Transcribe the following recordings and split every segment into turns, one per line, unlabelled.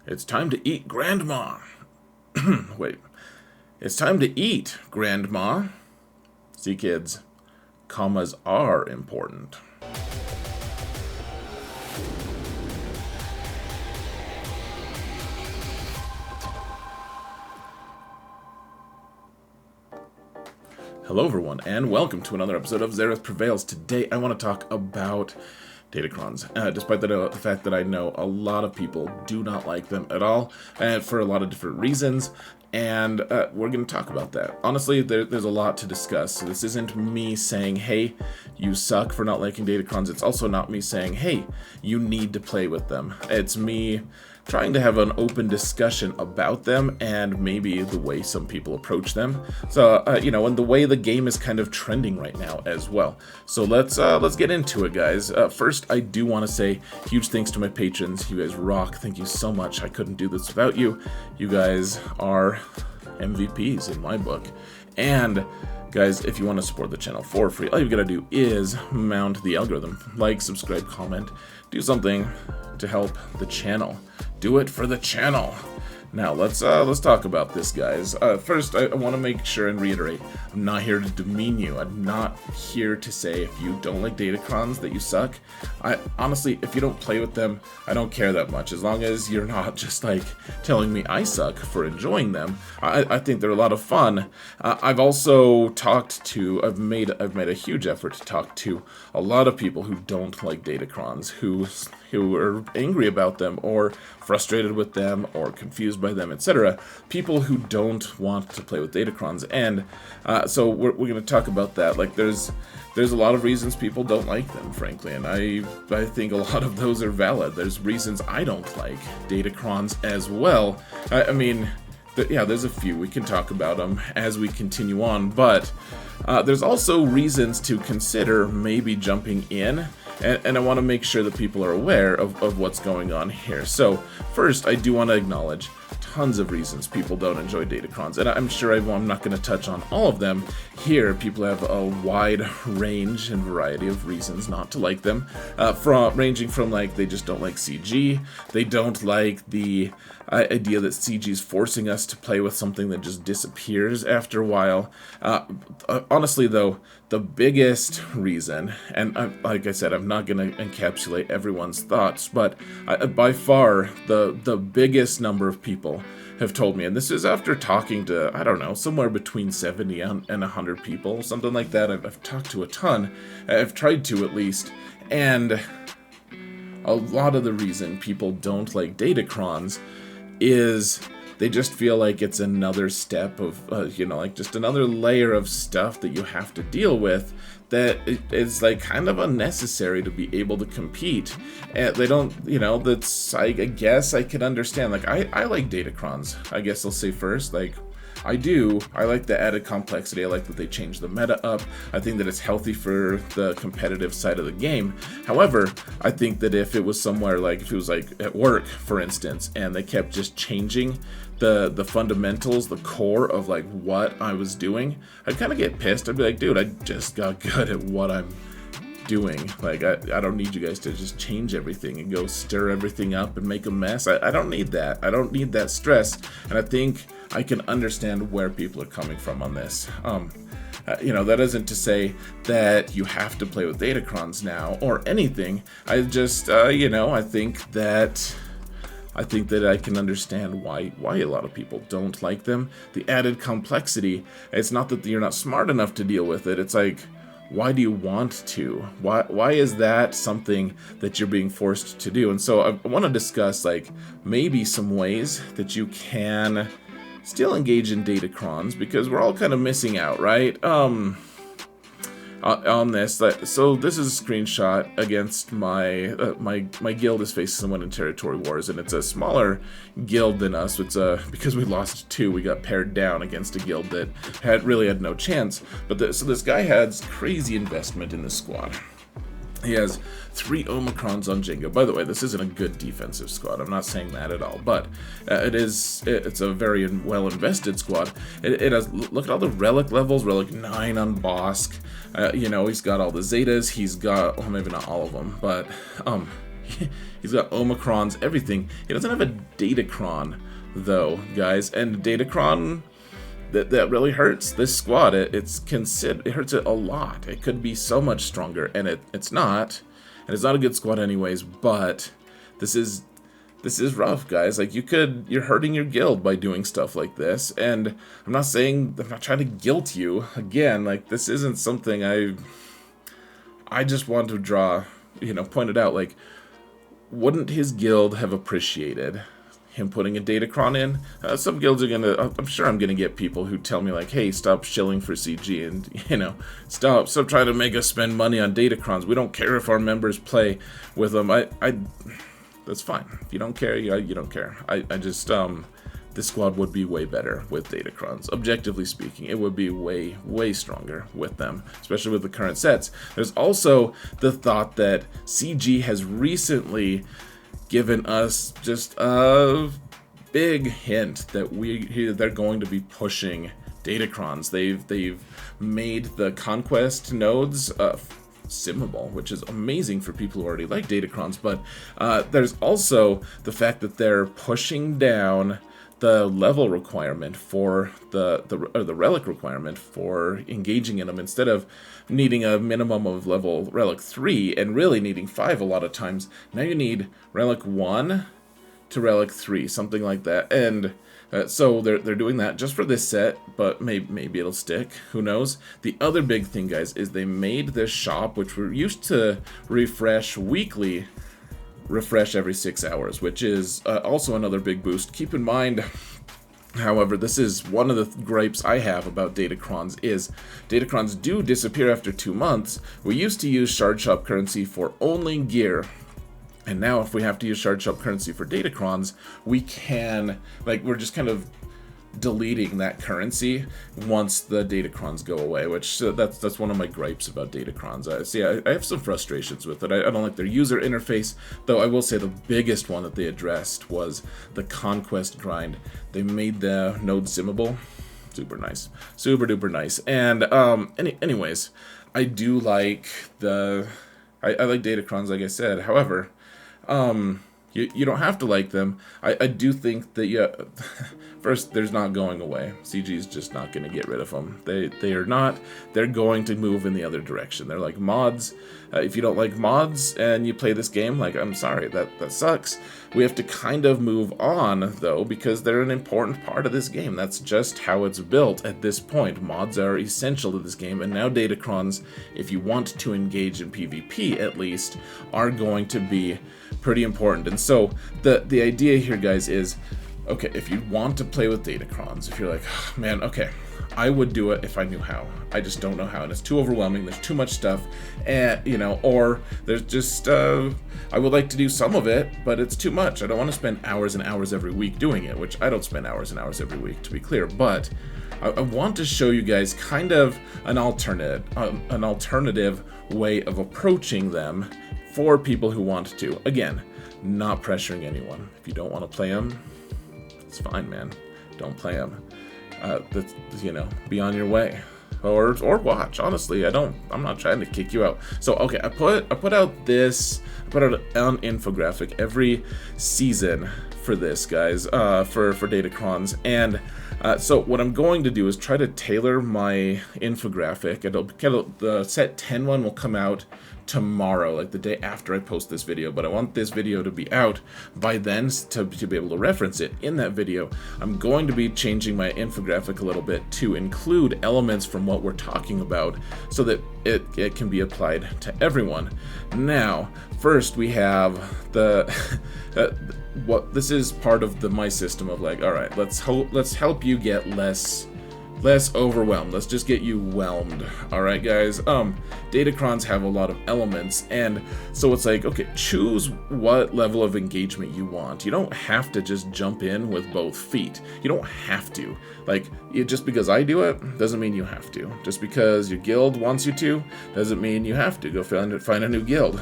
It's time to eat, Grandma. Wait. It's time to eat, Grandma. See, kids, commas are important. Hello, everyone, and welcome to another episode of Zareth Prevails. Today, I want to talk about datacrons, despite the fact that I know a lot of people do not like them at all, and for a lot of different reasons, and we're going to talk about that. Honestly, there's a lot to discuss, so this isn't me saying, hey, you suck for not liking datacrons. It's also not me saying, hey, you need to play with them. It's me trying to have an open discussion about them and maybe the way some people approach them. So, and the way the game is kind of trending right now as well. So let's get into it, guys. First, I do want to say huge thanks to my patrons. You guys rock. Thank you so much. I couldn't do this without you. You guys are MVPs in my book. And guys, if you want to support the channel for free, all you've got to do is mount the algorithm. Like, subscribe, comment, do something to help the channel. Do it for the channel. Now, let's talk about this, guys. First, I want to make sure and reiterate, I'm not here to demean you. I'm not here to say if you don't like datacrons that you suck. Honestly, if you don't play with them, I don't care that much. As long as you're not just like telling me I suck for enjoying them. I think they're a lot of fun. I've also I've made a huge effort to talk to a lot of people who don't like datacrons, who are angry about them or frustrated with them or confused by them, etc. People who don't want to play with datacrons, and so we're going to talk about that. Like, there's a lot of reasons people don't like them, frankly, and I think a lot of those are valid. There's reasons I don't like datacrons as well. There's a few. We can talk about them as we continue on, but there's also reasons to consider maybe jumping in. And I want to make sure that people are aware of what's going on here. So first, I do want to acknowledge tons of reasons people don't enjoy datacrons, and I'm sure I'm not going to touch on all of them here. People have a wide range and variety of reasons not to like them, ranging from like they just don't like CG, they don't like the idea that CG is forcing us to play with something that just disappears after a while. Honestly, though, the biggest reason, and like I said, I'm not going to encapsulate everyone's thoughts, but by far the biggest number of people have told me, and this is after talking to, I don't know, somewhere between 70 and 100 people, something like that. I've talked to a ton. I've tried to, at least, and a lot of the reason people don't like datacrons is they just feel like it's another step of, just another layer of stuff that you have to deal with that is like kind of unnecessary to be able to compete. And they don't, I guess I can understand. Like, I like datacrons, I guess I'll say first. Like, I like the added complexity. I like that they changed the meta up. I think that it's healthy for the competitive side of the game. However, I think that if it was somewhere, like if it was like at work, for instance, and they kept just changing the fundamentals, the core of like what I was doing, I'd kind of get pissed. I'd be like, dude, I just got good at what I'm doing. Like, I don't need you guys to just change everything and go stir everything up and make a mess. I don't need that. I don't need that stress. And I think I can understand where people are coming from on this. That isn't to say that you have to play with datacrons now or anything. I just, I think that I can understand why a lot of people don't like them. The added complexity, it's not that you're not smart enough to deal with it. It's like, why do you want to? Why is that something that you're being forced to do? And so I want to discuss like maybe some ways that you can still engage in datacrons, because we're all kind of missing out, right? On this. So this is a screenshot against my guild is facing someone in territory wars, and it's a smaller guild than us. It's because we lost 2, we got paired down against a guild that had no chance. But so this guy has crazy investment in this squad. He has 3 Omicrons on Jenga. By the way, this isn't a good defensive squad. I'm not saying that at all, but it's a very well invested squad. It has, look at all the relic levels. Relic 9 on Bosk. He's got all the Zetas. He's got, well, maybe not all of them, but He's got omicrons, everything. He doesn't have a datacron, though, guys. And datacron, that really hurts this squad. It hurts it a lot. It could be so much stronger, and it's not. And it's not a good squad anyways, but this is rough, guys. Like, you're hurting your guild by doing stuff like this. And I'm not trying to guilt you. Again, like, this isn't something I just want to draw, point it out. Like, wouldn't his guild have appreciated him putting a datacron in? Some guilds are I'm sure I'm gonna get people who tell me, like, hey, stop shilling for CG, and, stop trying to make us spend money on datacrons. We don't care if our members play with them. That's fine. If you don't care, you don't care. I just, this squad would be way better with datacrons. Objectively speaking, it would be way, way stronger with them, especially with the current sets. There's also the thought that CG has recently given us just a big hint that they're going to be pushing datacrons. They've made the conquest nodes simmable, which is amazing for people who already like datacrons, but there's also the fact that they're pushing down the level requirement for the relic requirement for engaging in them. Instead of needing a minimum of level relic 3 and really needing 5 a lot of times, now you need relic 1 to relic 3, something like that. And so they're doing that just for this set, but maybe it'll stick. Who knows? The other big thing, guys, is they made this shop, which we're used to refresh weekly, refresh every 6 hours, which is also another big boost. Keep in mind, however, this is one of the gripes I have about datacrons, is datacrons do disappear after 2 months. We used to use shard shop currency for only gear, and now if we have to use shard shop currency for datacrons, we can, we're just kind of deleting that currency once the datacrons go away, which that's one of my gripes about datacrons. I have some frustrations with it. I don't like their user interface, though I will say the biggest one that they addressed was the conquest grind. They made the node simmable. Super nice. Super duper nice. And anyways, I do like I like datacrons, like I said. However, you don't have to like them. I do think that, first, there's not going away. CG is just not going to get rid of them. They are not. They're going to move in the other direction. They're like mods. If you don't like mods and you play this game, I'm sorry, that sucks. We have to kind of move on, though, because they're an important part of this game. That's just how it's built at this point. Mods are essential to this game, and now datacrons, if you want to engage in PvP at least, are going to be pretty important. And so the idea here, guys, is, okay, if you want to play with datacrons, if you're like, oh, man, okay, I would do it if I knew how. I just don't know how, and it's too overwhelming. There's too much stuff, and or there's just I would like to do some of it, but it's too much. I don't want to spend hours and hours every week doing it, which I don't spend hours and hours every week, to be clear. But I want to show you guys kind of an alternative way of approaching them for people who want to. Again, not pressuring anyone. If you don't want to play them, it's fine, man. Don't play them. Be on your way, or watch. Honestly, I'm not trying to kick you out. So okay, I put out an infographic every season for this, guys, for datacrons, and so what I'm going to do is try to tailor my infographic. The set 10 one will come out tomorrow, like the day after I post this video, but I want this video to be out by then to be able to reference it in that video. I'm going to be changing my infographic a little bit to include elements from what we're talking about so that it can be applied to everyone. Now, first we have this is part of my system of all right, let's help you get less overwhelmed. Let's just get you whelmed. Alright, guys? Datacrons have a lot of elements, and so it's okay, choose what level of engagement you want. You don't have to just jump in with both feet. You don't have to. Just because I do it, doesn't mean you have to. Just because your guild wants you to, doesn't mean you have to. Go find a new guild.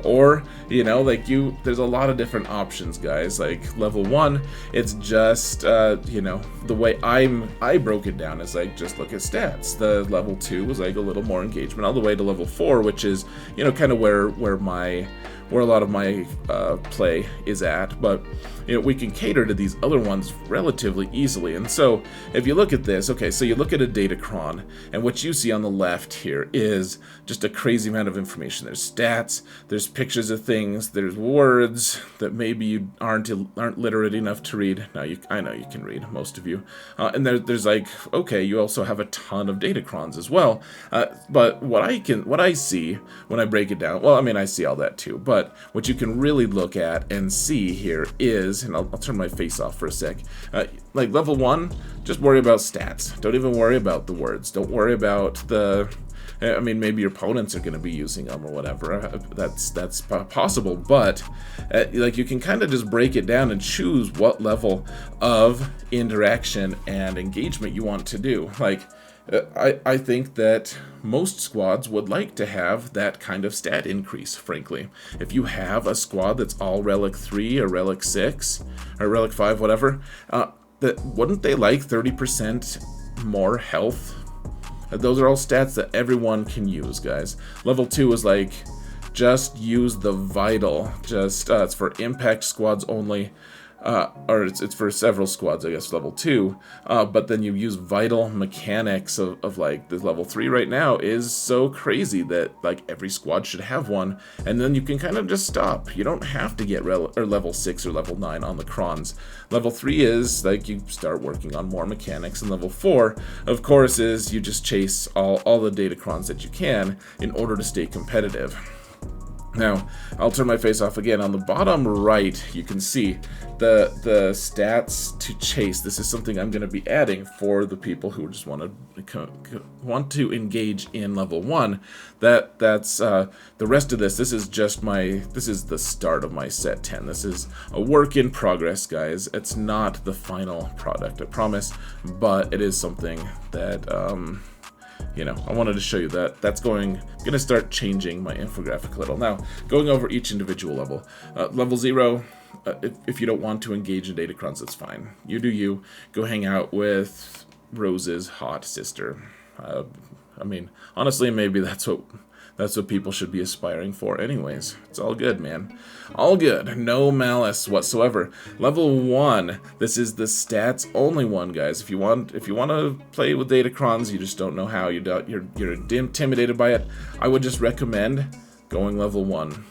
Or, there's a lot of different options, guys. Level 1, it's just, the way I broke it down is just look at stats. The level 2 was a little more engagement, all the way to level 4, which is kind of where where a lot of my play is at, but we can cater to these other ones relatively easily. And so if you look at this, okay, so you look at a datacron, and what you see on the left here is just a crazy amount of information. There's stats, there's pictures of things, there's words that maybe you aren't literate enough to read. Now, I know you can read, most of you. And there's like, okay, you also have a ton of datacrons as well. But what I see when I break it down, well, I mean, I see all that too, but what you can really look at and see here is, and I'll turn my face off for a sec, like level 1, just worry about stats. Don't even worry about the words. Don't worry about the, I mean, maybe your opponents are going to be using them or whatever. That's possible, but like you can kind of just break it down and choose what level of interaction and engagement you want to do. Like, I think that most squads would like to have that kind of stat increase, frankly. If you have a squad that's all Relic 3 or Relic 6 or Relic 5, whatever, wouldn't they like 30% more health? Those are all stats that everyone can use, guys. Level 2 is like, just use the vital. Just it's for impact squads only. Or it's for several squads, I guess, level 2, but then you use vital mechanics of like, the level 3 right now is so crazy that, like, every squad should have one, and then you can kind of just stop. You don't have to get level 6 or level 9 on the crons. Level 3 is, like, you start working on more mechanics, and level 4, of course, is you just chase all the datacrons that you can in order to stay competitive. Now, I'll turn my face off again. On the bottom right, you can see the stats to chase. This is something I'm going to be adding for the people who just want to engage in level 1. That's the rest of this. This is the start of my set 10. This is a work in progress, guys. It's not the final product, I promise, but it is something that I wanted to show you that. That's going to start changing my infographic a little. Now, going over each individual level. Level 0, if you don't want to engage in datacrons, that's fine. You do you. Go hang out with Rose's hot sister. I mean, honestly, maybe that's what people should be aspiring for anyways. It's all good, man. All good. No malice whatsoever. Level 1. This is the stats only one, guys. If you want to play with datacrons, you just don't know how, you're intimidated by it, I would just recommend going level 1.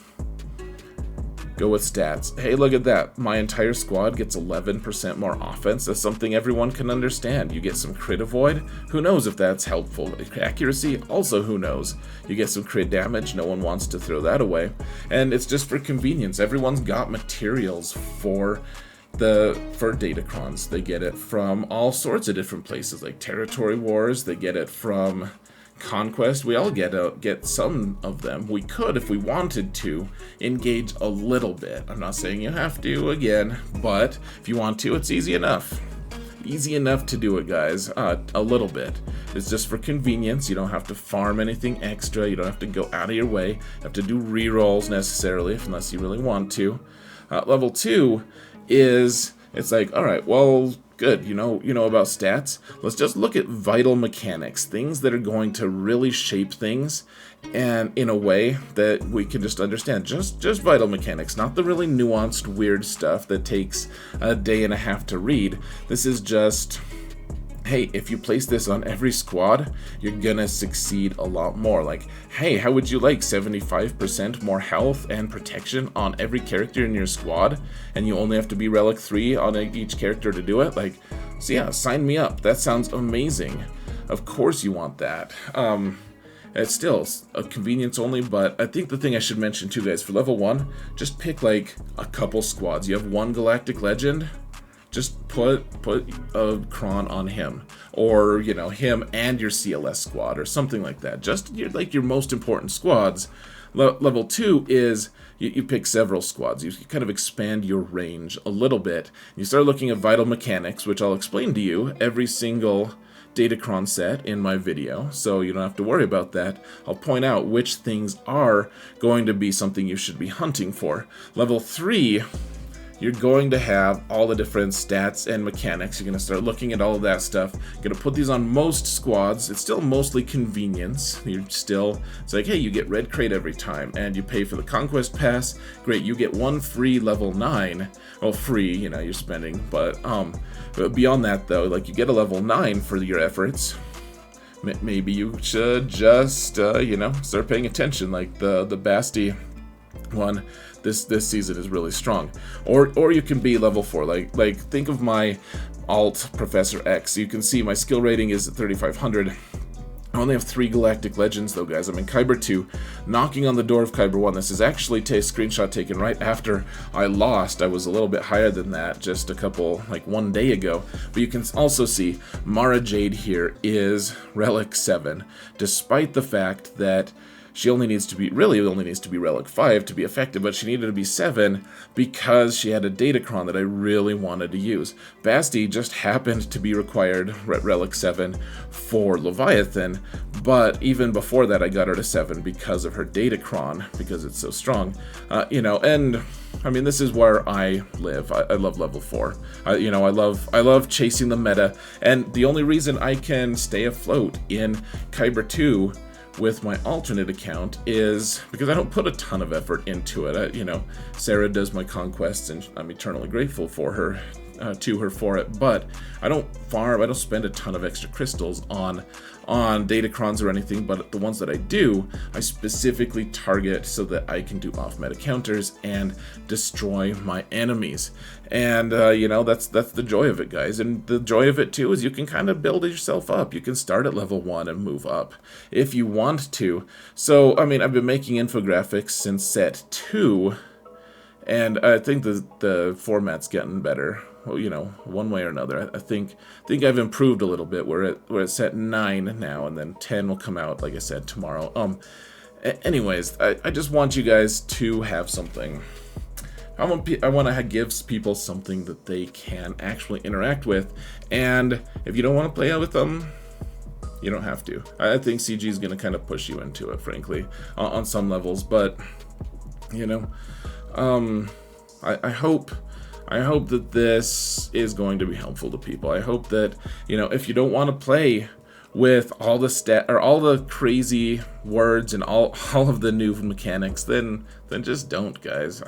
Go with stats. Hey, look at that. My entire squad gets 11% more offense. That's something everyone can understand. You get some crit avoid. Who knows if that's helpful? Accuracy, also who knows? You get some crit damage. No one wants to throw that away. And it's just for convenience. Everyone's got materials for datacrons. They get it from all sorts of different places, like Territory Wars. They get it from Conquest. We all get some of them. We could, if we wanted to, engage a little bit. I'm not saying you have to, again, but if you want to, it's easy enough. Easy enough to do it, guys. A little bit. It's just for convenience. You don't have to farm anything extra. You don't have to go out of your way. You have to do rerolls necessarily, unless you really want to. Level 2 is, it's like, alright, well, good, you know about stats. Let's just look at vital mechanics, things that are going to really shape things, and in a way that we can just understand. Just vital mechanics, not the really nuanced, weird stuff that takes a day and a half to read. This is just, hey, if you place this on every squad, you're gonna succeed a lot more. Like, hey, how would you like 75% more health and protection on every character in your squad, and you only have to be Relic 3 on each character to do it? Like, so yeah, sign me up. That sounds amazing. Of course you want that. It's still a convenience only, but I think the thing I should mention too, guys, for level 1, just pick like a couple squads. You have one Galactic Legend, just put a cron on him, or him and your CLS squad, or something like that. Just your most important squads. Level 2 is you pick several squads. You kind of expand your range a little bit. You start looking at vital mechanics, which I'll explain to you every single datacron set in my video, so you don't have to worry about that. I'll point out which things are going to be something you should be hunting for. Level 3, you're going to have all the different stats and mechanics. You're going to start looking at all of that stuff. You're going to put these on most squads. It's still mostly convenience. It's like, hey, you get red crate every time, and you pay for the conquest pass. Great, you get one free level 9. Well, free, you're spending, but beyond that, though, like, you get a level 9 for your efforts. Maybe you should just, start paying attention, like the Basti one. This season is really strong. Or you can be level 4. Like think of my alt Professor X. You can see my skill rating is at 3,500. I only have 3 Galactic Legends, though, guys. I'm in Kyber 2, knocking on the door of Kyber 1. This is actually a screenshot taken right after I lost. I was a little bit higher than that just one day ago. But you can also see Mara Jade here is Relic 7, despite the fact that she only needs to be Relic 5 to be effective, but she needed to be 7 because she had a datacron that I really wanted to use. Basti just happened to be required Relic 7 for Leviathan, but even before that I got her to 7 because of her datacron, because it's so strong. And I mean, this is where I live. I love level 4. I love chasing the meta, and the only reason I can stay afloat in Kyber 2 with my alternate account is because I don't put a ton of effort into it. Sarah does my conquests, and I'm eternally grateful for her, to her for it, but I don't spend a ton of extra crystals on datacrons or anything, but the ones that I do, I specifically target so that I can do off-meta counters and destroy my enemies. And, that's the joy of it, guys. And the joy of it, too, is you can kind of build yourself up. You can start at level 1 and move up if you want to. So, I mean, I've been making infographics since set 2, and I think the format's getting better. Well, one way or another. I think I've improved a little bit. We're at set 9 now, and then 10 will come out, like I said, tomorrow. Anyways, I just want you guys to have something. I want to give people something that they can actually interact with, and if you don't want to play out with them, you don't have to. I think CG is going to kind of push you into it, frankly, on some levels, but I hope that this is going to be helpful to people. I hope that, if you don't want to play with all the crazy words and all of the new mechanics, then just don't, guys.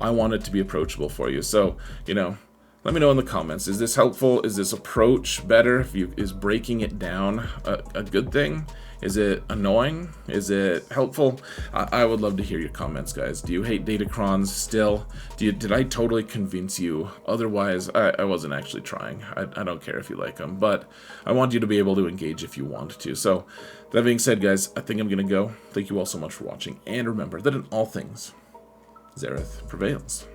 I want it to be approachable for you. So, let me know in the comments. Is this helpful? Is this approach better? Is breaking it down a good thing? Is it annoying? Is it helpful? I would love to hear your comments, guys. Do you hate datacrons still? Did I totally convince you? Otherwise, I wasn't actually trying. I don't care if you like them, but I want you to be able to engage if you want to. So, that being said, guys, I think I'm going to go. Thank you all so much for watching, and remember that in all things, Xerath prevails.